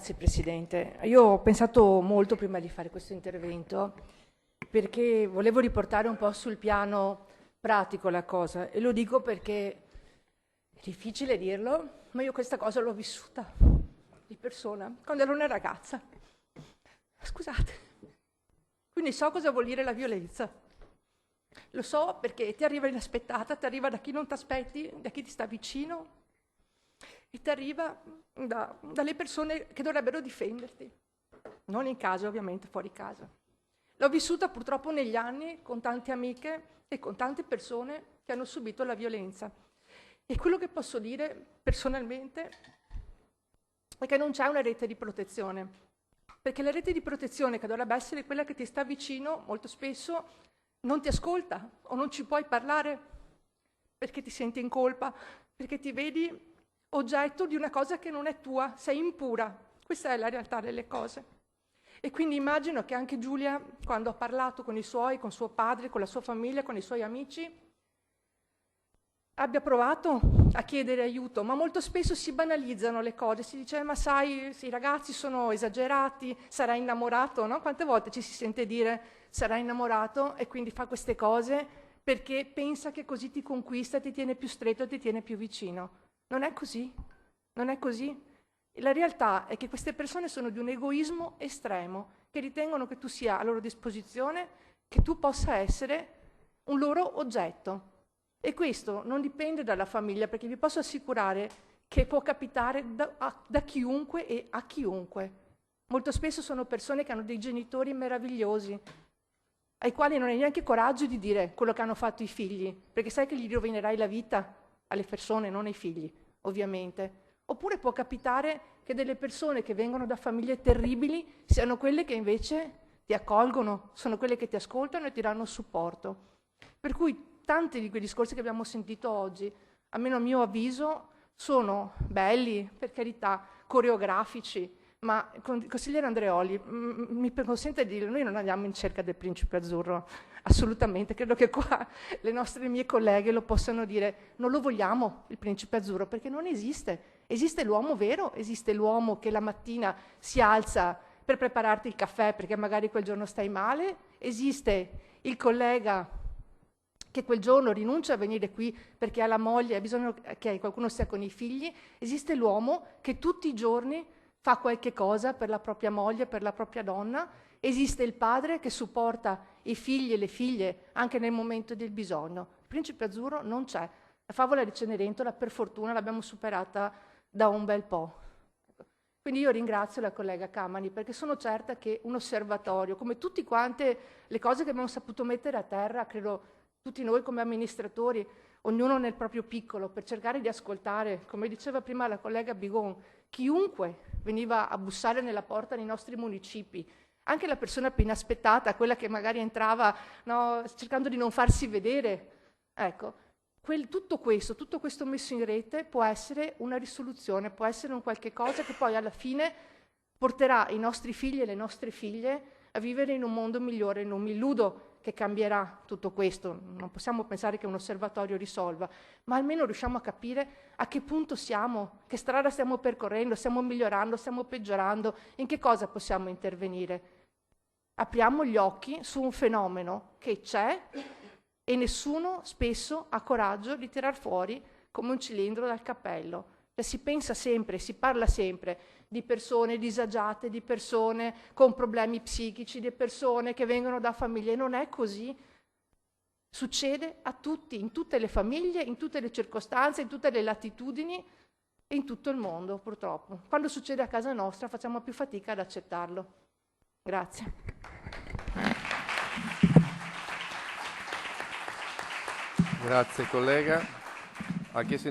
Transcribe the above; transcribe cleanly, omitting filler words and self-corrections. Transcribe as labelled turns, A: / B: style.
A: Grazie Presidente. Io ho pensato molto prima di fare questo intervento perché volevo riportare un po' sul piano pratico la cosa e lo dico perché è difficile dirlo, ma io questa cosa l'ho vissuta di persona quando ero una ragazza. Scusate. Quindi so cosa vuol dire la violenza. Lo so perché ti arriva inaspettata, ti arriva da chi non ti aspetti, da chi ti sta vicino e ti arriva dalle persone che dovrebbero difenderti. Non in casa, ovviamente, fuori casa. L'ho vissuta purtroppo negli anni con tante amiche e con tante persone che hanno subito la violenza. E quello che posso dire personalmente è che non c'è una rete di protezione. Perché la rete di protezione, che dovrebbe essere quella che ti sta vicino, molto spesso non ti ascolta o non ci puoi parlare perché ti senti in colpa, perché ti vedi oggetto di una cosa che non è tua, sei impura. Questa è la realtà delle cose. E quindi immagino che anche Giulia, quando ha parlato con i suoi, con suo padre, con la sua famiglia, con i suoi amici, abbia provato a chiedere aiuto, ma molto spesso si banalizzano le cose, si dice ma sai, i ragazzi sono esagerati, sarai innamorato, no? Quante volte ci si sente dire sarai innamorato e quindi fa queste cose perché pensa che così ti conquista, ti tiene più stretto, ti tiene più vicino. Non è così, non è così. La realtà è che queste persone sono di un egoismo estremo, che ritengono che tu sia a loro disposizione, che tu possa essere un loro oggetto. E questo non dipende dalla famiglia, perché vi posso assicurare che può capitare da chiunque e a chiunque. Molto spesso sono persone che hanno dei genitori meravigliosi, ai quali non hai neanche coraggio di dire quello che hanno fatto i figli, perché sai che gli rovinerai la vita alle persone, non ai figli, ovviamente. Oppure può capitare che delle persone che vengono da famiglie terribili siano quelle che invece ti accolgono, sono quelle che ti ascoltano e ti danno supporto. Per cui tanti di quei discorsi che abbiamo sentito oggi, almeno a mio avviso, sono belli, per carità, coreografici, ma consigliere Andreoli, mi consente di dire, noi non andiamo in cerca del principe azzurro, assolutamente, credo che qua le nostre mie colleghe lo possano dire, non lo vogliamo il principe azzurro, perché non esiste. Esiste l'uomo vero, esiste l'uomo che la mattina si alza per prepararti il caffè perché magari quel giorno stai male, esiste il collega che quel giorno rinuncia a venire qui perché ha la moglie, ha bisogno che qualcuno stia con i figli, esiste l'uomo che tutti i giorni fa qualche cosa per la propria moglie, per la propria donna, esiste il padre che supporta i figli e le figlie anche nel momento del bisogno. Il principe azzurro non c'è. La favola di Cenerentola, per fortuna, l'abbiamo superata da un bel po'. Quindi io ringrazio la collega Camani perché sono certa che un osservatorio, come tutte quante le cose che abbiamo saputo mettere a terra, credo tutti noi come amministratori, ognuno nel proprio piccolo, per cercare di ascoltare, come diceva prima la collega Bigon, chiunque veniva a bussare nella porta nei nostri municipi, anche la persona più inaspettata, quella che magari entrava cercando di non farsi vedere. Ecco, tutto questo messo in rete può essere una risoluzione, può essere un qualche cosa che poi alla fine porterà i nostri figli e le nostre figlie a vivere in un mondo migliore. Non mi illudo che cambierà tutto questo, non possiamo pensare che un osservatorio risolva, ma almeno riusciamo a capire a che punto siamo, che strada stiamo percorrendo, stiamo migliorando, stiamo peggiorando, in che cosa possiamo intervenire. Apriamo gli occhi su un fenomeno che c'è e nessuno spesso ha coraggio di tirar fuori come un cilindro dal cappello. Si pensa sempre, si parla sempre di persone disagiate, di persone con problemi psichici, di persone che vengono da famiglie. Non è così. Succede a tutti, in tutte le famiglie, in tutte le circostanze, in tutte le latitudini e in tutto il mondo, purtroppo. Quando succede a casa nostra facciamo più fatica ad accettarlo. Grazie.
B: Grazie collega. Ha chiesto